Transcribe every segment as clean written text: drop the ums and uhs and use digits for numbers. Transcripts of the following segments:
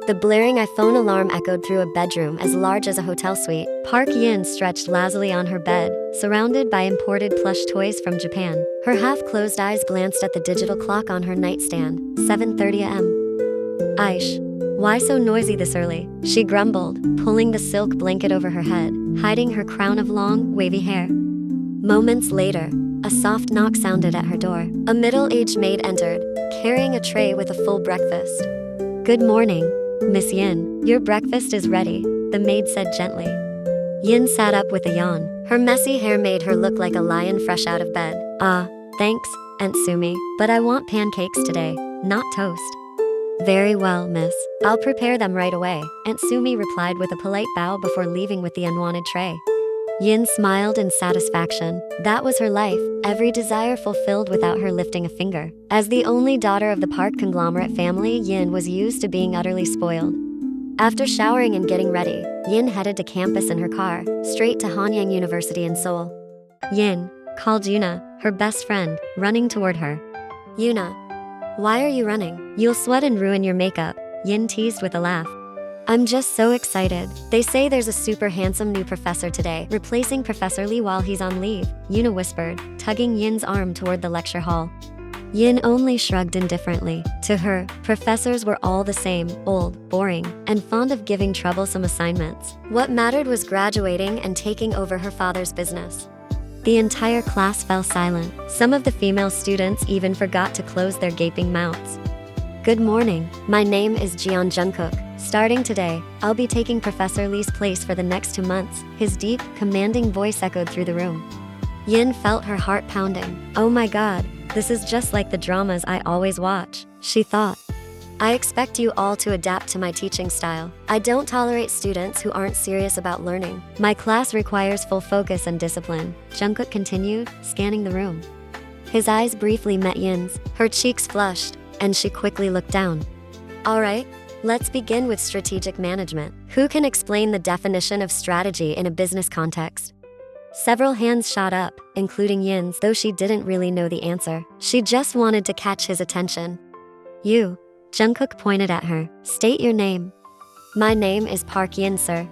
The blaring iPhone alarm echoed through a bedroom as large as a hotel suite. Park Yin stretched lazily on her bed, surrounded by imported plush toys from Japan. Her half-closed eyes glanced at the digital clock on her nightstand, 7:30 a.m. Aish, why so noisy this early? She grumbled, pulling the silk blanket over her head, hiding her crown of long, wavy hair. Moments later, a soft knock sounded at her door. A middle-aged maid entered, carrying a tray with a full breakfast. Good morning, Miss Yin. Your breakfast is ready, the maid said gently. Yin sat up with a yawn. Her messy hair made her look like a lion fresh out of bed. Thanks, Aunt Sumi, but I want pancakes today, not toast. Very well, miss. I'll prepare them right away, Aunt Sumi replied with a polite bow before leaving with the unwanted tray. Yin smiled in satisfaction. That was her life, every desire fulfilled without her lifting a finger. As the only daughter of the Park conglomerate family, Yin was used to being utterly spoiled. After showering and getting ready, Yin headed to campus in her car, straight to Hanyang University in Seoul. Yin called Yuna, her best friend, running toward her. Yuna, why are you running? You'll sweat and ruin your makeup, Yin teased with a laugh. I'm just so excited. They say there's a super handsome new professor today, replacing Professor Lee while he's on leave, Yuna whispered, tugging Yin's arm toward the lecture hall. Yin only shrugged indifferently. To her, professors were all the same, old, boring, and fond of giving troublesome assignments. What mattered was graduating and taking over her father's business. The entire class fell silent. Some of the female students even forgot to close their gaping mouths. Good morning, my name is Jeon Jungkook. Starting today, I'll be taking Professor Lee's place for the next 2 months. His deep, commanding voice echoed through the room. Yin felt her heart pounding. Oh my god, this is just like the dramas I always watch, she thought. I expect you all to adapt to my teaching style. I don't tolerate students who aren't serious about learning. My class requires full focus and discipline, Jungkook continued, scanning the room. His eyes briefly met Yin's, her cheeks flushed, and she quickly looked down. All right, let's begin with strategic management. Who can explain the definition of strategy in a business context? Several hands shot up, including Yin's, though she didn't really know the answer. She just wanted to catch his attention. You, Jungkook pointed at her. State your name. My name is Park Yin, sir.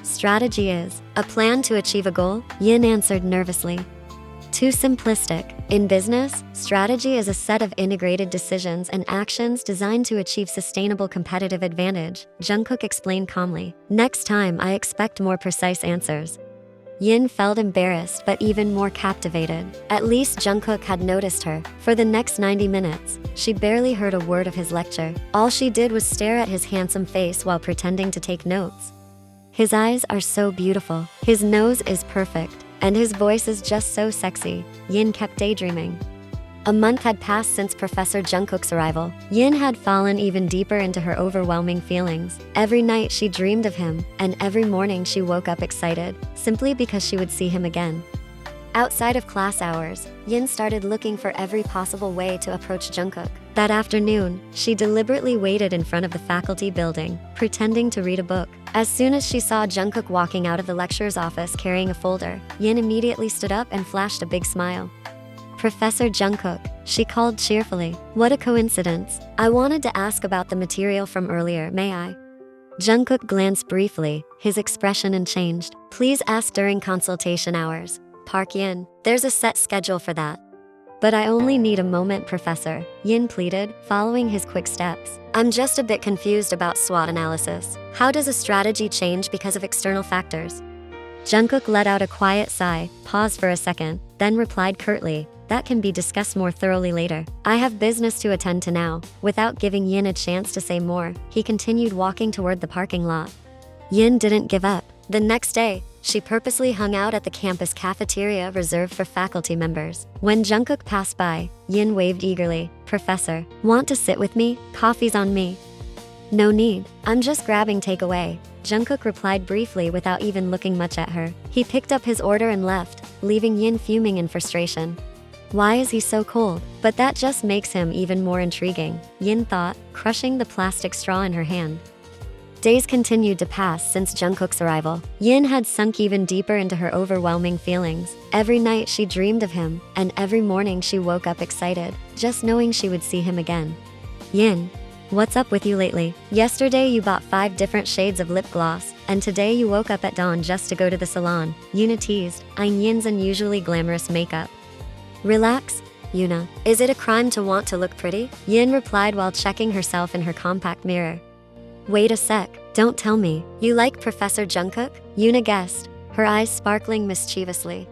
Strategy is a plan to achieve a goal, Yin answered nervously. Too simplistic. In business, strategy is a set of integrated decisions and actions designed to achieve sustainable competitive advantage, Jungkook explained calmly. Next time, I expect more precise answers. Yin felt embarrassed but even more captivated. At least Jungkook had noticed her. For the next 90 minutes, she barely heard a word of his lecture. All she did was stare at his handsome face while pretending to take notes. His eyes are so beautiful. His nose is perfect. And his voice is just so sexy, Yin kept daydreaming. A month had passed since Professor Jungkook's arrival. Yin had fallen even deeper into her overwhelming feelings. Every night she dreamed of him, and every morning she woke up excited, simply because she would see him again. Outside of class hours, Yin started looking for every possible way to approach Jungkook. That afternoon, she deliberately waited in front of the faculty building, pretending to read a book. As soon as she saw Jungkook walking out of the lecturer's office carrying a folder, Yin immediately stood up and flashed a big smile. Professor Jungkook, she called cheerfully. What a coincidence. I wanted to ask about the material from earlier, may I? Jungkook glanced briefly, his expression unchanged. Please ask during consultation hours, Park Yin. There's a set schedule for that. But I only need a moment, Professor, Yin pleaded, following his quick steps. I'm just a bit confused about SWOT analysis. How does a strategy change because of external factors? Jungkook let out a quiet sigh, paused for a second, then replied curtly, that can be discussed more thoroughly later. I have business to attend to now. Without giving Yin a chance to say more, he continued walking toward the parking lot. Yin didn't give up. The next day, she purposely hung out at the campus cafeteria reserved for faculty members. When Jungkook passed by, Yin waved eagerly. Professor, want to sit with me? Coffee's on me. No need, I'm just grabbing takeaway, Jungkook replied briefly without even looking much at her. He picked up his order and left, leaving Yin fuming in frustration. Why is he so cold? But that just makes him even more intriguing, Yin thought, crushing the plastic straw in her hand. Days continued to pass since Jungkook's arrival. Yin had sunk even deeper into her overwhelming feelings. Every night she dreamed of him, and every morning she woke up excited, just knowing she would see him again. Yin, What's up with you lately? Yesterday you bought 5 different shades of lip gloss, and today you woke up at dawn just to go to the salon. Yuna teased, eyeing Yin's unusually glamorous makeup. Relax, Yuna. Is it a crime to want to look pretty? Yin replied while checking herself in her compact mirror. Wait a sec, don't tell me. You like Professor Jungkook? Yuna guessed, her eyes sparkling mischievously.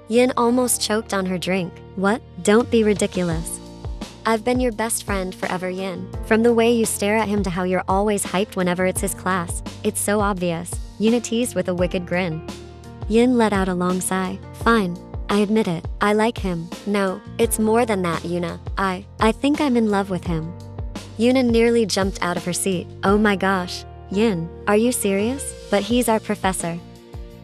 Yin almost choked on her drink. What? Don't be ridiculous. I've been your best friend forever, Yin. From the way you stare at him to how you're always hyped whenever it's his class, it's so obvious. Yuna teased with a wicked grin. Yin let out a long sigh. Fine, I admit it. I like him. No, it's more than that, Yuna. I think I'm in love with him. Yuna nearly jumped out of her seat. Oh my gosh. Yin, are you serious? But he's our professor.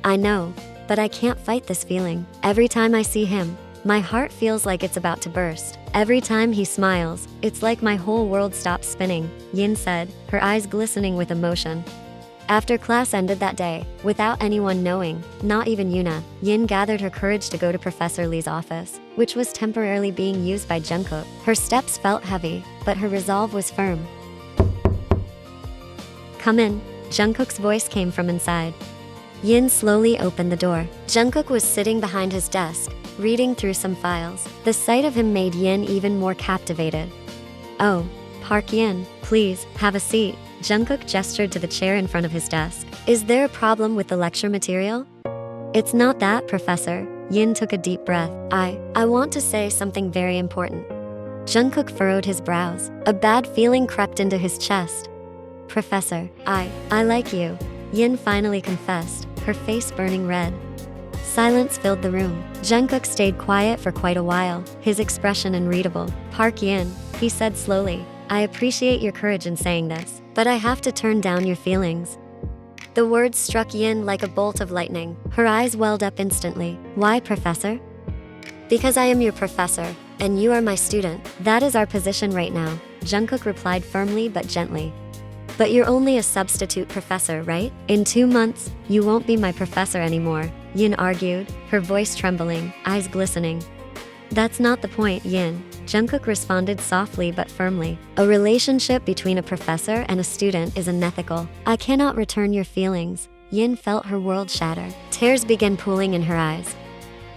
I know, but I can't fight this feeling. Every time I see him, my heart feels like it's about to burst. Every time he smiles, it's like my whole world stops spinning, Yin said, her eyes glistening with emotion. After class ended that day, without anyone knowing, not even Yuna, Yin gathered her courage to go to Professor Lee's office, which was temporarily being used by Jungkook. Her steps felt heavy, but her resolve was firm. Come in, Jungkook's voice came from inside. Yin slowly opened the door. Jungkook was sitting behind his desk, reading through some files. The sight of him made Yin even more captivated. Oh, Park Yin, please, have a seat. Jungkook gestured to the chair in front of his desk. Is there a problem with the lecture material? It's not that, Professor. Yin took a deep breath. I want to say something very important. Jungkook furrowed his brows. A bad feeling crept into his chest. Professor, I like you. Yin finally confessed, her face burning red. Silence filled the room. Jungkook stayed quiet for quite a while, his expression unreadable. Park Yin, he said slowly, I appreciate your courage in saying this, but I have to turn down your feelings. The words struck Yin like a bolt of lightning. Her eyes welled up instantly. Why, Professor? Because I am your professor, and you are my student. That is our position right now, Jungkook replied firmly but gently. But you're only a substitute professor, right? In 2 months, you won't be my professor anymore, Yin argued, her voice trembling, eyes glistening. That's not the point, Yin, Jungkook responded softly but firmly. A relationship between a professor and a student is unethical. I cannot return your feelings. Yin felt her world shatter. Tears began pooling in her eyes.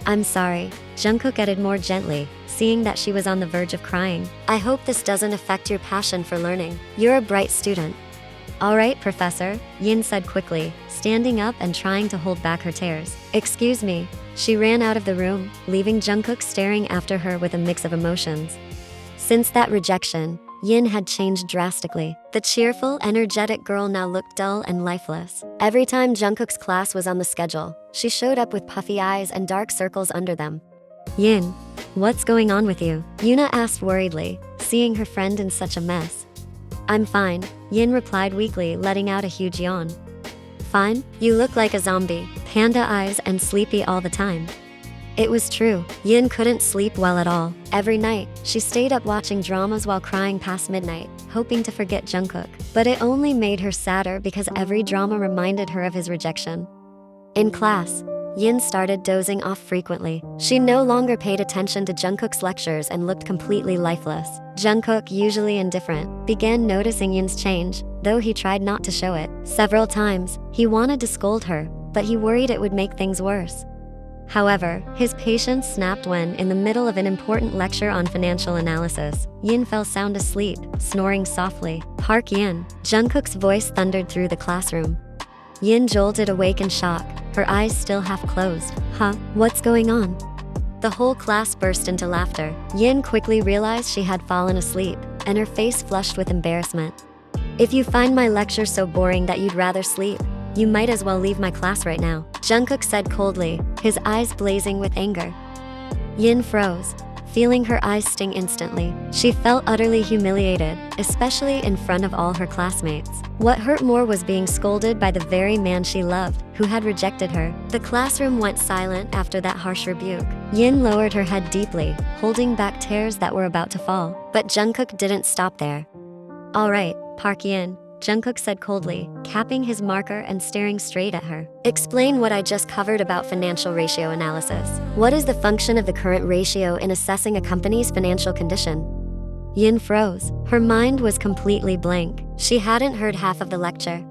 I'm sorry, Jungkook added more gently, seeing that she was on the verge of crying. I hope this doesn't affect your passion for learning. You're a bright student. All right, Professor, Yin said quickly, standing up and trying to hold back her tears. Excuse me. She ran out of the room, leaving Jungkook staring after her with a mix of emotions. Since that rejection, Yin had changed drastically. The cheerful, energetic girl now looked dull and lifeless. Every time Jungkook's class was on the schedule, she showed up with puffy eyes and dark circles under them. Yin, what's going on with you? Yuna asked worriedly, seeing her friend in such a mess. I'm fine, Yin replied weakly, letting out a huge yawn. Fine? You look like a zombie, panda eyes and sleepy all the time. It was true. Yin couldn't sleep well at all. Every night, she stayed up watching dramas while crying past midnight, hoping to forget Jungkook. But it only made her sadder because every drama reminded her of his rejection. In class, Yin started dozing off frequently. She no longer paid attention to Jungkook's lectures and looked completely lifeless. Jungkook, usually indifferent, began noticing Yin's change, though he tried not to show it. Several times, he wanted to scold her, but he worried it would make things worse. However, his patience snapped when, in the middle of an important lecture on financial analysis, Yin fell sound asleep, snoring softly. Park Yin, Jungkook's voice thundered through the classroom. Yin jolted awake in shock, her eyes still half closed. Huh? What's going on? The whole class burst into laughter. Yin quickly realized she had fallen asleep, and her face flushed with embarrassment. If you find my lecture so boring that you'd rather sleep, you might as well leave my class right now, Jungkook said coldly, his eyes blazing with anger. Yin froze, feeling her eyes sting instantly. She felt utterly humiliated, especially in front of all her classmates. What hurt more was being scolded by the very man she loved, who had rejected her. The classroom went silent after that harsh rebuke. Yin lowered her head deeply, holding back tears that were about to fall. But Jungkook didn't stop there. All right, Park Yin, Jungkook said coldly, capping his marker and staring straight at her. Explain what I just covered about financial ratio analysis. What is the function of the current ratio in assessing a company's financial condition? Yin froze. Her mind was completely blank. She hadn't heard half of the lecture.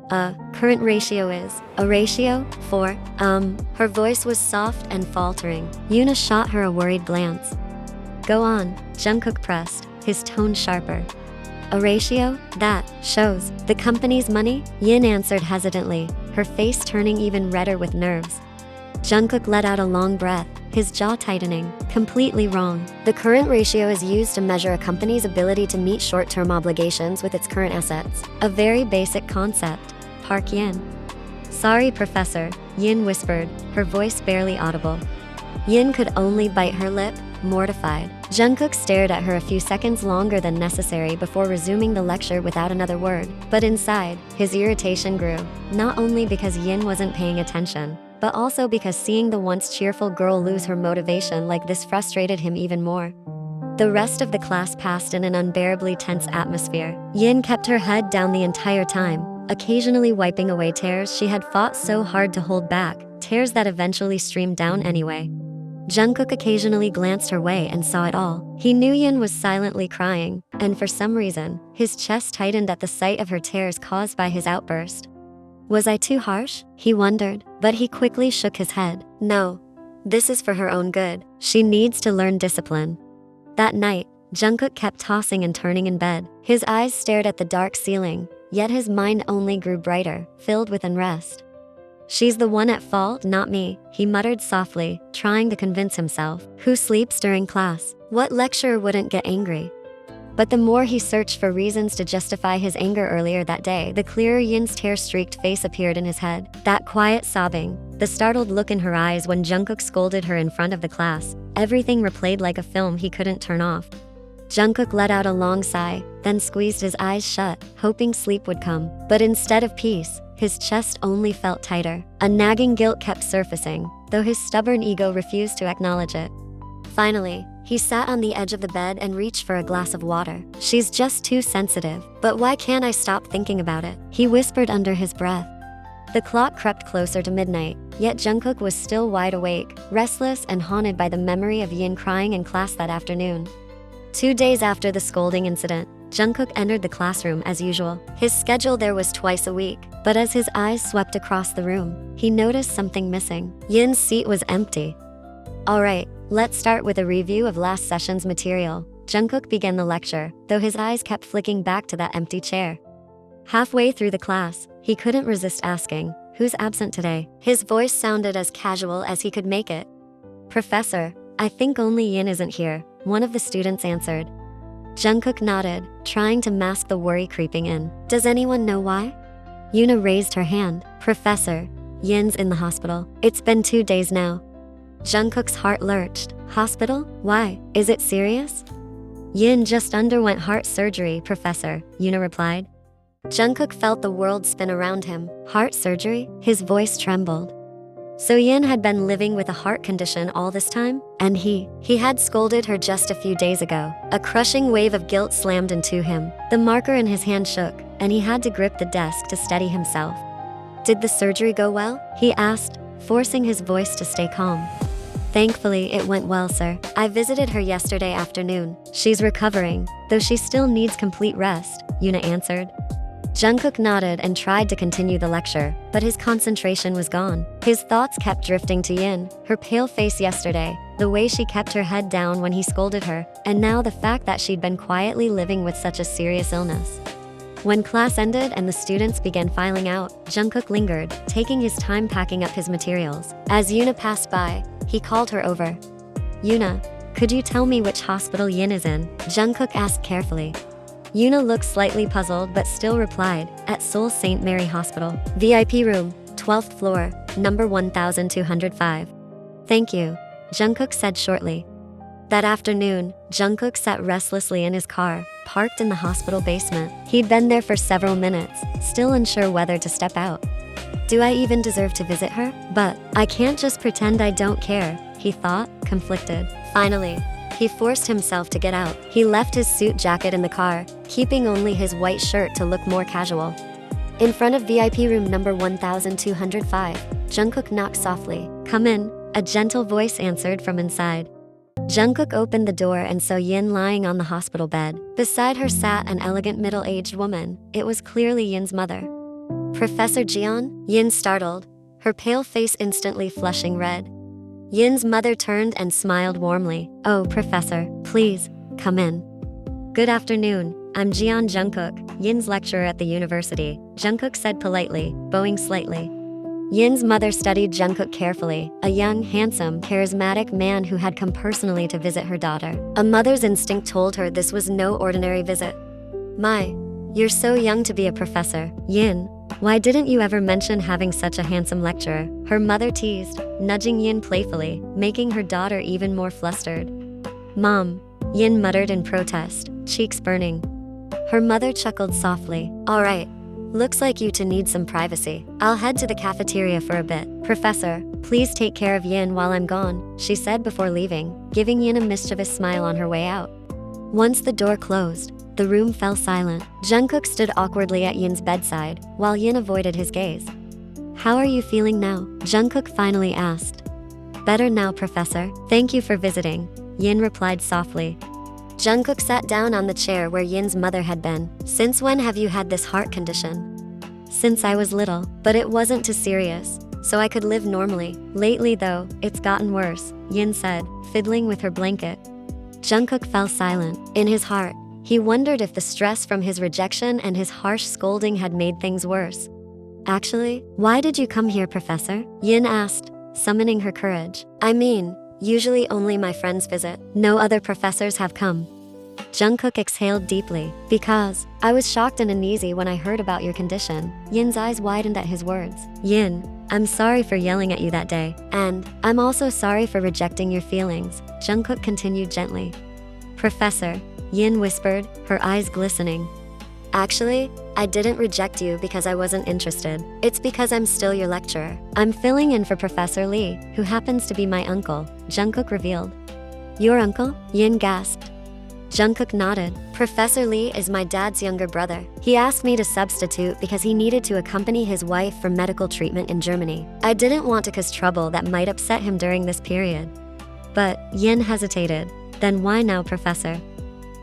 Current ratio is a ratio for, Her voice was soft and faltering. Yuna shot her a worried glance. Go on, Jungkook pressed, his tone sharper. A ratio? That shows the company's money? Yin answered hesitantly, her face turning even redder with nerves. Jungkook let out a long breath, his jaw tightening. Completely wrong. The current ratio is used to measure a company's ability to meet short-term obligations with its current assets. A very basic concept. Park Yin. Sorry, Professor, Yin whispered, her voice barely audible. Yin could only bite her lip, mortified. Jungkook stared at her a few seconds longer than necessary before resuming the lecture without another word. But inside, his irritation grew, not only because Yin wasn't paying attention, but also because seeing the once cheerful girl lose her motivation like this frustrated him even more. The rest of the class passed in an unbearably tense atmosphere. Yin kept her head down the entire time, occasionally wiping away tears she had fought so hard to hold back, tears that eventually streamed down anyway. Jungkook occasionally glanced her way and saw it all. He knew Yin was silently crying, and for some reason, his chest tightened at the sight of her tears caused by his outburst. Was I too harsh? He wondered, but he quickly shook his head. No. This is for her own good. She needs to learn discipline. That night, Jungkook kept tossing and turning in bed. His eyes stared at the dark ceiling, yet his mind only grew brighter, filled with unrest. She's the one at fault, not me, he muttered softly, trying to convince himself. Who sleeps during class? What lecturer wouldn't get angry? But the more he searched for reasons to justify his anger earlier that day, the clearer Yin's tear-streaked face appeared in his head. That quiet sobbing, the startled look in her eyes when Jungkook scolded her in front of the class, everything replayed like a film he couldn't turn off. Jungkook let out a long sigh, then squeezed his eyes shut, hoping sleep would come. But instead of peace, his chest only felt tighter. A nagging guilt kept surfacing, though his stubborn ego refused to acknowledge it. Finally, he sat on the edge of the bed and reached for a glass of water. She's just too sensitive. But why can't I stop thinking about it? He whispered under his breath. The clock crept closer to midnight, yet Jungkook was still wide awake, restless and haunted by the memory of Yin crying in class that afternoon. 2 days after the scolding incident, Jungkook entered the classroom as usual. His schedule there was twice a week, but as his eyes swept across the room, he noticed something missing. Yin's seat was empty. Alright, let's start with a review of last session's material. Jungkook began the lecture, though his eyes kept flicking back to that empty chair. Halfway through the class, he couldn't resist asking, who's absent today? His voice sounded as casual as he could make it. Professor, I think only Yin isn't here, one of the students answered. Jungkook nodded, trying to mask the worry creeping in. Does anyone know why? Yuna raised her hand. Professor, Yin's in the hospital. It's been 2 days now. Jungkook's heart lurched. Hospital? Why? Is it serious? Yin just underwent heart surgery, Professor, Yuna replied. Jungkook felt the world spin around him. Heart surgery? His voice trembled. So Yin had been living with a heart condition all this time? And he had scolded her just a few days ago. A crushing wave of guilt slammed into him. The marker in his hand shook, and he had to grip the desk to steady himself. Did the surgery go well? He asked, forcing his voice to stay calm. Thankfully, it went well, sir. I visited her yesterday afternoon. She's recovering, though she still needs complete rest, Yuna answered. Jungkook nodded and tried to continue the lecture, but his concentration was gone. His thoughts kept drifting to Yin, her pale face yesterday, the way she kept her head down when he scolded her, and now the fact that she'd been quietly living with such a serious illness. When class ended and the students began filing out, Jungkook lingered, taking his time packing up his materials. As Yuna passed by, he called her over. Yuna, could you tell me which hospital Yin is in? Jungkook asked carefully. Yuna looked slightly puzzled but still replied, at Seoul St. Mary Hospital. VIP room, 12th floor, number 1205. Thank you, Jungkook said shortly. That afternoon, Jungkook sat restlessly in his car, parked in the hospital basement. He'd been there for several minutes, still unsure whether to step out. Do I even deserve to visit her? But I can't just pretend I don't care, he thought, conflicted. Finally, he forced himself to get out. He left his suit jacket in the car, keeping only his white shirt to look more casual. In front of VIP room number 1205, Jungkook knocked softly. Come in, a gentle voice answered from inside. Jungkook opened the door and saw Yin lying on the hospital bed. Beside her sat an elegant middle-aged woman. It was clearly Yin's mother. Professor Jeon? Yin startled, her pale face instantly flushing red. Yin's mother turned and smiled warmly. Oh, Professor, please, come in. Good afternoon, I'm Jeon Jungkook, Yin's lecturer at the university, Jungkook said politely, bowing slightly. Yin's mother studied Jungkook carefully, a young, handsome, charismatic man who had come personally to visit her daughter. A mother's instinct told her this was no ordinary visit. My, you're so young to be a professor, Yin. Why didn't you ever mention having such a handsome lecturer? Her mother teased, nudging Yin playfully, making her daughter even more flustered. Mom, Yin muttered in protest, cheeks burning. Her mother chuckled softly. All right. Looks like you two need some privacy. I'll head to the cafeteria for a bit. Professor, please take care of Yin while I'm gone, she said before leaving, giving Yin a mischievous smile on her way out. Once the door closed, the room fell silent. Jungkook stood awkwardly at Yin's bedside, while Yin avoided his gaze. How are you feeling now? Jungkook finally asked. Better now, Professor. Thank you for visiting, Yin replied softly. Jungkook sat down on the chair where Yin's mother had been. Since when have you had this heart condition? Since I was little, but it wasn't too serious, so I could live normally. Lately though, it's gotten worse, Yin said, fiddling with her blanket. Jungkook fell silent. In his heart, he wondered if the stress from his rejection and his harsh scolding had made things worse. Actually, why did you come here, Professor? Yin asked, summoning her courage. I mean, usually only my friends visit. No other professors have come. Jungkook exhaled deeply. Because I was shocked and uneasy when I heard about your condition. Yin's eyes widened at his words. Yin, I'm sorry for yelling at you that day. And I'm also sorry for rejecting your feelings, Jungkook continued gently. Professor, Yin whispered, her eyes glistening. Actually, I didn't reject you because I wasn't interested. It's because I'm still your lecturer. I'm filling in for Professor Lee, who happens to be my uncle, Jungkook revealed. Your uncle? Yin gasped. Jungkook nodded. Professor Lee is my dad's younger brother. He asked me to substitute because he needed to accompany his wife for medical treatment in Germany. I didn't want to cause trouble that might upset him during this period. But Yin hesitated. Then why now, Professor?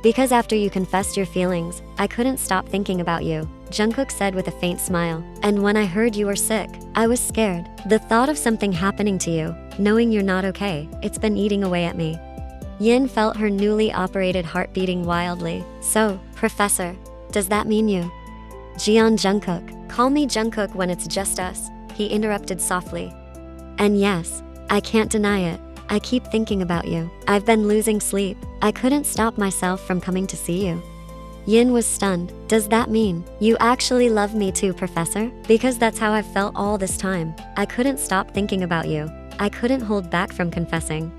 Because after you confessed your feelings, I couldn't stop thinking about you, Jungkook said with a faint smile. And when I heard you were sick, I was scared. The thought of something happening to you, knowing you're not okay, it's been eating away at me. Yin felt her newly operated heart beating wildly. So, Professor, does that mean you? Jeon Jungkook. Call me Jungkook when it's just us, he interrupted softly. And yes, I can't deny it. I keep thinking about you. I've been losing sleep. I couldn't stop myself from coming to see you. Yin was stunned. Does that mean you actually love me too, Professor? Because that's how I've felt all this time. I couldn't stop thinking about you. I couldn't hold back from confessing.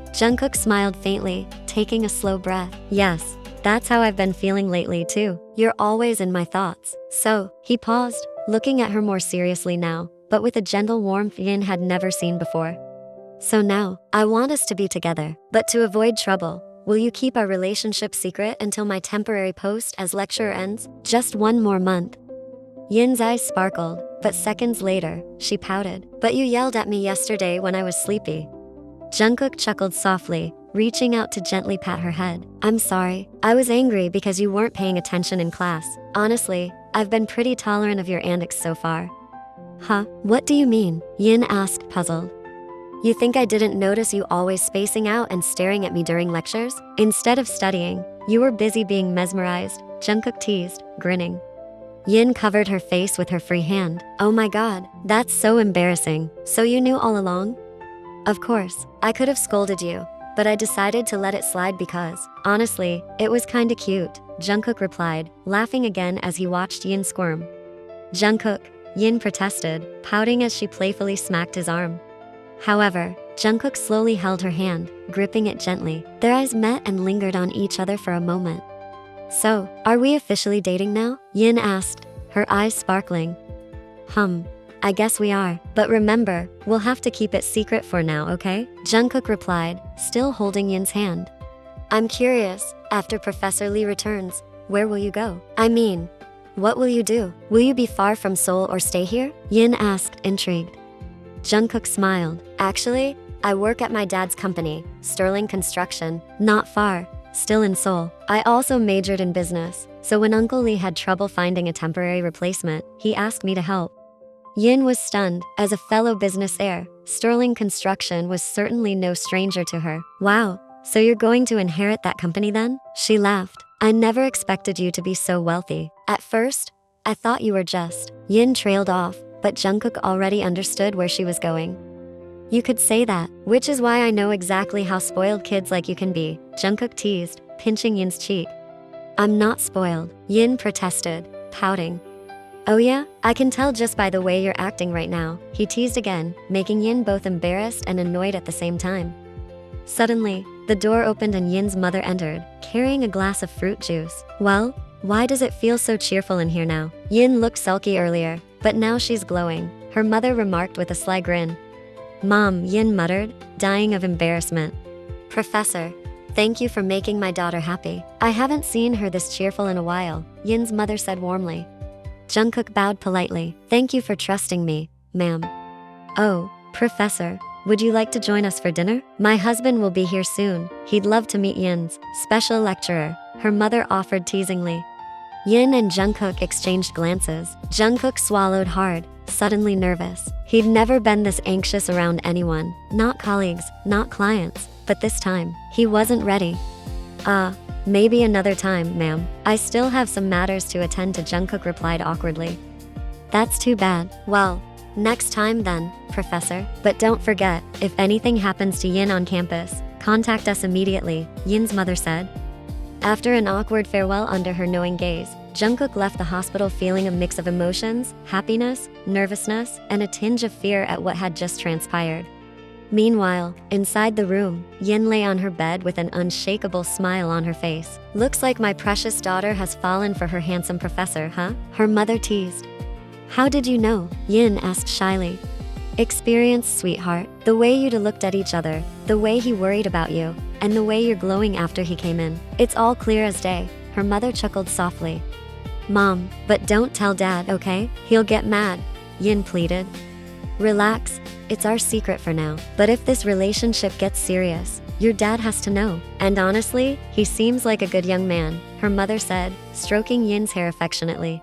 Jungkook smiled faintly, taking a slow breath. Yes, that's how I've been feeling lately too. You're always in my thoughts. So, he paused, looking at her more seriously now, but with a gentle warmth Yin had never seen before. So now, I want us to be together, but to avoid trouble, will you keep our relationship secret until my temporary post as lecturer ends? Just 1 more month. Yin's eyes sparkled, but seconds later, she pouted. But you yelled at me yesterday when I was sleepy. Jungkook chuckled softly, reaching out to gently pat her head. I'm sorry. I was angry because you weren't paying attention in class. Honestly, I've been pretty tolerant of your antics so far. Huh? What do you mean? Yin asked, puzzled. You think I didn't notice you always spacing out and staring at me during lectures? Instead of studying, you were busy being mesmerized, Jungkook teased, grinning. Yin covered her face with her free hand. Oh my god, that's so embarrassing. So you knew all along? Of course, I could have scolded you, but I decided to let it slide because, honestly, it was kinda cute, Jungkook replied, laughing again as he watched Yin squirm. Jungkook, Yin protested, pouting as she playfully smacked his arm. However, Jungkook slowly held her hand, gripping it gently. Their eyes met and lingered on each other for a moment. So, are we officially dating now? Yin asked, her eyes sparkling. I guess we are. But remember, we'll have to keep it secret for now, okay? Jungkook replied, still holding Yin's hand. I'm curious, after Professor Lee returns, where will you go? I mean, what will you do? Will you be far from Seoul or stay here? Yin asked, intrigued. Jungkook smiled. Actually, I work at my dad's company, Sterling Construction, not far, still in Seoul. I also majored in business, so when Uncle Lee had trouble finding a temporary replacement, he asked me to help. Yin was stunned. As a fellow business heir, Sterling Construction was certainly no stranger to her. Wow, so you're going to inherit that company then? She laughed. I never expected you to be so wealthy. At first, I thought you were just. Yin trailed off, but Jungkook already understood where she was going. You could say that, which is why I know exactly how spoiled kids like you can be, Jungkook teased, pinching Yin's cheek. I'm not spoiled, Yin protested, pouting. Oh yeah? I can tell just by the way you're acting right now, he teased again, making Yin both embarrassed and annoyed at the same time. Suddenly, the door opened and Yin's mother entered, carrying a glass of fruit juice. Well, why does it feel so cheerful in here now? Yin looked sulky earlier, but now she's glowing, her mother remarked with a sly grin. Mom, Yin muttered, dying of embarrassment. Professor, thank you for making my daughter happy. I haven't seen her this cheerful in a while, Yin's mother said warmly. Jungkook bowed politely. Thank you for trusting me, ma'am. Oh, Professor, would you like to join us for dinner? My husband will be here soon. He'd love to meet Yin's special lecturer, her mother offered teasingly. Yin and Jungkook exchanged glances. Jungkook swallowed hard, suddenly nervous. He'd never been this anxious around anyone, not colleagues, not clients, but this time, he wasn't ready. Maybe another time, ma'am. I still have some matters to attend to, Jungkook replied awkwardly. That's too bad. Well, next time then, Professor. But don't forget, if anything happens to Yin on campus, contact us immediately, Yin's mother said. After an awkward farewell under her knowing gaze, Jungkook left the hospital feeling a mix of emotions, happiness, nervousness, and a tinge of fear at what had just transpired. Meanwhile, inside the room, Yin lay on her bed with an unshakable smile on her face. Looks like my precious daughter has fallen for her handsome professor, huh? Her mother teased. How did you know? Yin asked shyly. Experience, sweetheart. The way you looked at each other, the way he worried about you, and the way you're glowing after he came in. It's all clear as day, her mother chuckled softly. Mom, but don't tell Dad, okay? He'll get mad, Yin pleaded. Relax, it's our secret for now. But if this relationship gets serious, your dad has to know. And honestly, he seems like a good young man, her mother said, stroking Yin's hair affectionately.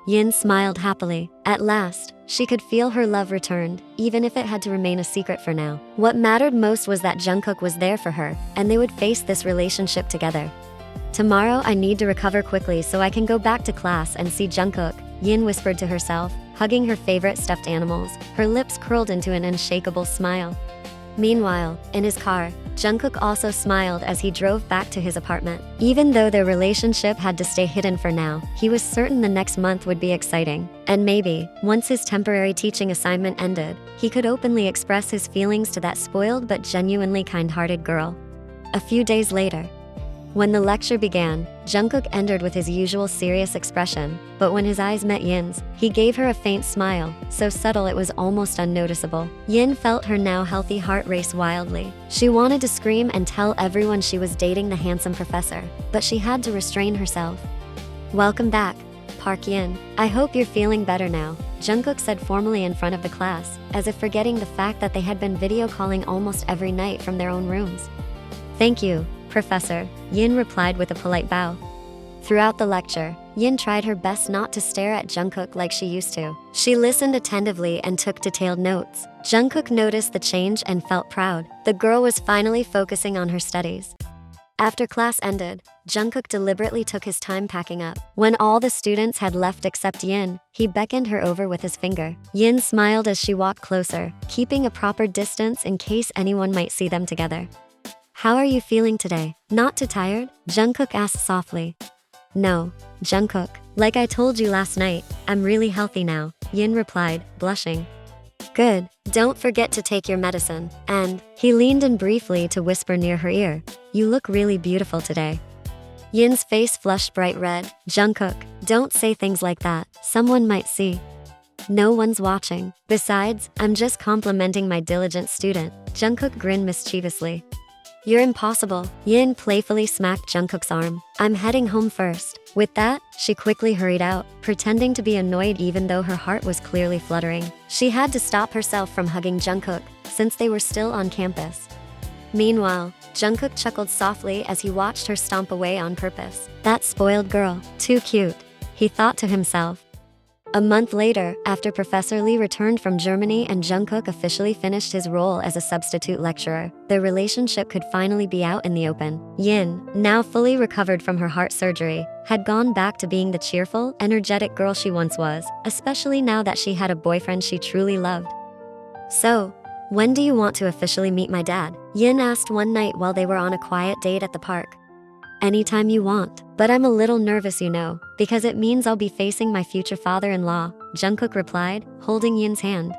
Yin smiled happily. At last, she could feel her love returned, even if it had to remain a secret for now. What mattered most was that Jungkook was there for her, and they would face this relationship together. Tomorrow I need to recover quickly so I can go back to class and see Jungkook, Yin whispered to herself, hugging her favorite stuffed animals, her lips curled into an unshakable smile. Meanwhile, in his car, Jungkook also smiled as he drove back to his apartment. Even though their relationship had to stay hidden for now, he was certain the next month would be exciting. And maybe, once his temporary teaching assignment ended, he could openly express his feelings to that spoiled but genuinely kind-hearted girl. A few days later, when the lecture began, Jungkook entered with his usual serious expression, but when his eyes met Yin's, he gave her a faint smile, so subtle it was almost unnoticeable. Yin felt her now healthy heart race wildly. She wanted to scream and tell everyone she was dating the handsome professor, but she had to restrain herself. Welcome back, Park Yin. I hope you're feeling better now, Jungkook said formally in front of the class, as if forgetting the fact that they had been video calling almost every night from their own rooms. Thank you, Professor, Yin replied with a polite bow. Throughout the lecture, Yin tried her best not to stare at Jungkook like she used to. She listened attentively and took detailed notes. Jungkook noticed the change and felt proud. The girl was finally focusing on her studies. After class ended, Jungkook deliberately took his time packing up. When all the students had left except Yin, he beckoned her over with his finger. Yin smiled as she walked closer, keeping a proper distance in case anyone might see them together. How are you feeling today? Not too tired? Jungkook asked softly. No, Jungkook. Like I told you last night, I'm really healthy now, Yin replied, blushing. Good. Don't forget to take your medicine. And he leaned in briefly to whisper near her ear. You look really beautiful today. Yin's face flushed bright red. Jungkook, don't say things like that. Someone might see. No one's watching. Besides, I'm just complimenting my diligent student. Jungkook grinned mischievously. You're impossible. Yin playfully smacked Jungkook's arm. I'm heading home first. With that, she quickly hurried out, pretending to be annoyed even though her heart was clearly fluttering. She had to stop herself from hugging Jungkook, since they were still on campus. Meanwhile, Jungkook chuckled softly as he watched her stomp away on purpose. That spoiled girl, too cute, he thought to himself. A month later, after Professor Lee returned from Germany and Jungkook officially finished his role as a substitute lecturer, their relationship could finally be out in the open. Yin, now fully recovered from her heart surgery, had gone back to being the cheerful, energetic girl she once was, especially now that she had a boyfriend she truly loved. So, when do you want to officially meet my dad? Yin asked one night while they were on a quiet date at the park. Anytime you want, but I'm a little nervous, because it means I'll be facing my future father-in-law, Jungkook replied, holding Yin's hand.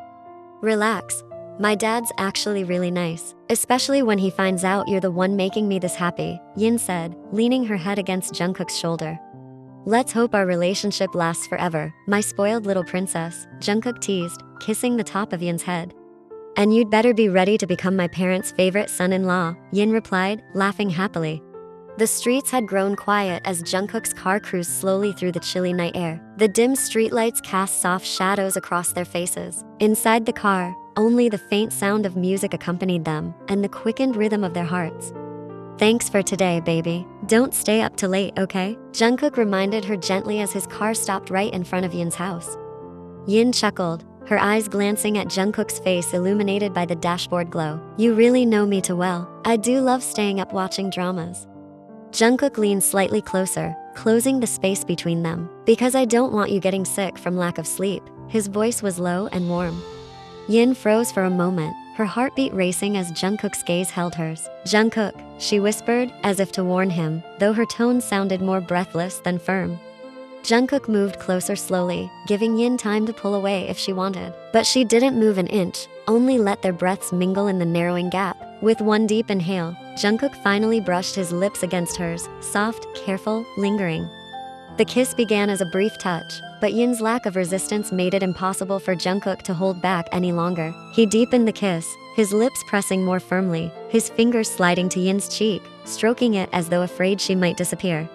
Relax. My dad's actually really nice, especially when he finds out you're the one making me this happy, Yin said, leaning her head against Jungkook's shoulder. Let's hope our relationship lasts forever, my spoiled little princess, Jungkook teased, kissing the top of Yin's head. And you'd better be ready to become my parents' favorite son-in-law, Yin replied, laughing happily. The streets had grown quiet as Jungkook's car cruised slowly through the chilly night air. The dim streetlights cast soft shadows across their faces. Inside the car, only the faint sound of music accompanied them, and the quickened rhythm of their hearts. Thanks for today, baby. Don't stay up too late, okay? Jungkook reminded her gently as his car stopped right in front of Yin's house. Yin chuckled, her eyes glancing at Jungkook's face illuminated by the dashboard glow. You really know me too well. I do love staying up watching dramas. Jungkook leaned slightly closer, closing the space between them. Because I don't want you getting sick from lack of sleep. His voice was low and warm. Yin froze for a moment, her heartbeat racing as Jungkook's gaze held hers. Jungkook, she whispered, as if to warn him, though her tone sounded more breathless than firm. Jungkook moved closer slowly, giving Yin time to pull away if she wanted. But she didn't move an inch, only let their breaths mingle in the narrowing gap. With one deep inhale, Jungkook finally brushed his lips against hers, soft, careful, lingering. The kiss began as a brief touch, but Yin's lack of resistance made it impossible for Jungkook to hold back any longer. He deepened the kiss, his lips pressing more firmly, his fingers sliding to Yin's cheek, stroking it as though afraid she might disappear.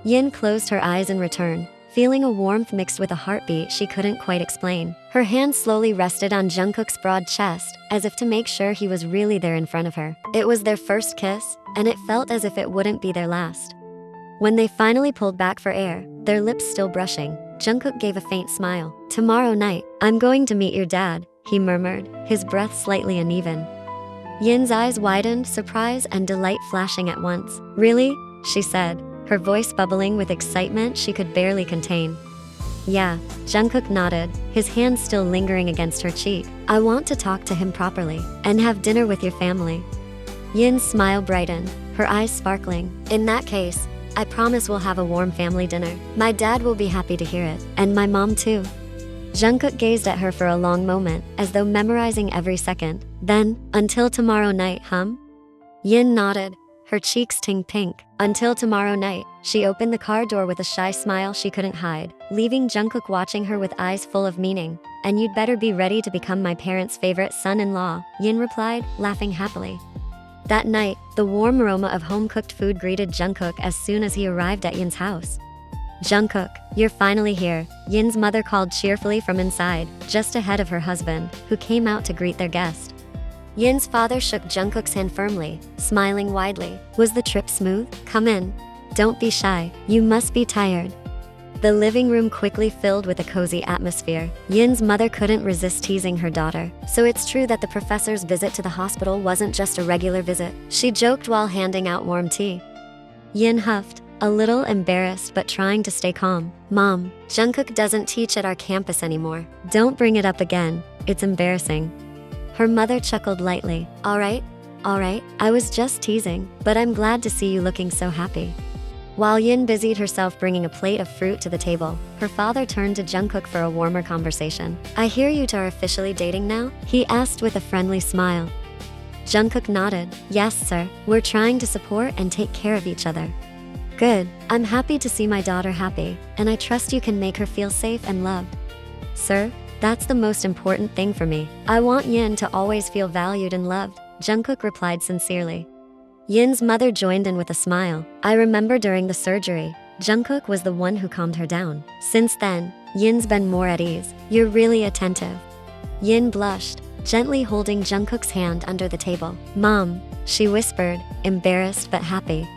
Yin closed her eyes in return, feeling a warmth mixed with a heartbeat she couldn't quite explain. Her hand slowly rested on Jungkook's broad chest, as if to make sure he was really there in front of her. It was their first kiss, and it felt as if it wouldn't be their last. When they finally pulled back for air, their lips still brushing, Jungkook gave a faint smile. Tomorrow night, I'm going to meet your dad, he murmured, his breath slightly uneven. Yin's eyes widened, surprise and delight flashing at once. Really? She said, her voice bubbling with excitement she could barely contain. Yeah, Jungkook nodded, his hand still lingering against her cheek. I want to talk to him properly, and have dinner with your family. Yin's smile brightened, her eyes sparkling. In that case, I promise we'll have a warm family dinner. My dad will be happy to hear it, and my mom too. Jungkook gazed at her for a long moment, as though memorizing every second. Then, until tomorrow night, Yin nodded, her cheeks tinged pink. Until tomorrow night, she opened the car door with a shy smile she couldn't hide, leaving Jungkook watching her with eyes full of meaning. And you'd better be ready to become my parents' favorite son-in-law, Yin replied, laughing happily. That night, the warm aroma of home-cooked food greeted Jungkook as soon as he arrived at Yin's house. Jungkook, you're finally here, Yin's mother called cheerfully from inside, just ahead of her husband, who came out to greet their guest. Yin's father shook Jungkook's hand firmly, smiling widely. Was the trip smooth? Come in. Don't be shy, you must be tired. The living room quickly filled with a cozy atmosphere. Yin's mother couldn't resist teasing her daughter. So it's true that the professor's visit to the hospital wasn't just a regular visit, she joked while handing out warm tea. Yin huffed, a little embarrassed but trying to stay calm. Mom, Jungkook doesn't teach at our campus anymore. Don't bring it up again, it's embarrassing. Her mother chuckled lightly. All right, I was just teasing, but I'm glad to see you looking so happy. While Yin busied herself bringing a plate of fruit to the table, her father turned to Jungkook for a warmer conversation. I hear you two are officially dating now? He asked with a friendly smile. Jungkook nodded. Yes, sir. We're trying to support and take care of each other. Good. I'm happy to see my daughter happy, and I trust you can make her feel safe and loved. Sir, that's the most important thing for me. I want Yin to always feel valued and loved, Jungkook replied sincerely. Yin's mother joined in with a smile. I remember during the surgery, Jungkook was the one who calmed her down. Since then, Yin's been more at ease. You're really attentive. Yin blushed, gently holding Jungkook's hand under the table. "Mom," she whispered, embarrassed but happy.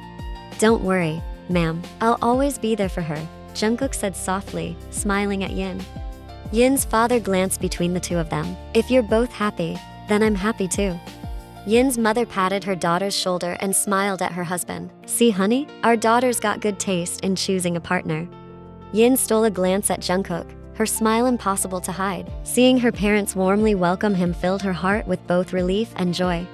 "Don't worry, ma'am. I'll always be there for her," Jungkook said softly, smiling at Yin. Yin's father glanced between the two of them. "If you're both happy, then I'm happy too." Yin's mother patted her daughter's shoulder and smiled at her husband. "See, honey, our daughter's got good taste in choosing a partner." Yin stole a glance at Jungkook, her smile impossible to hide. Seeing her parents warmly welcome him filled her heart with both relief and joy.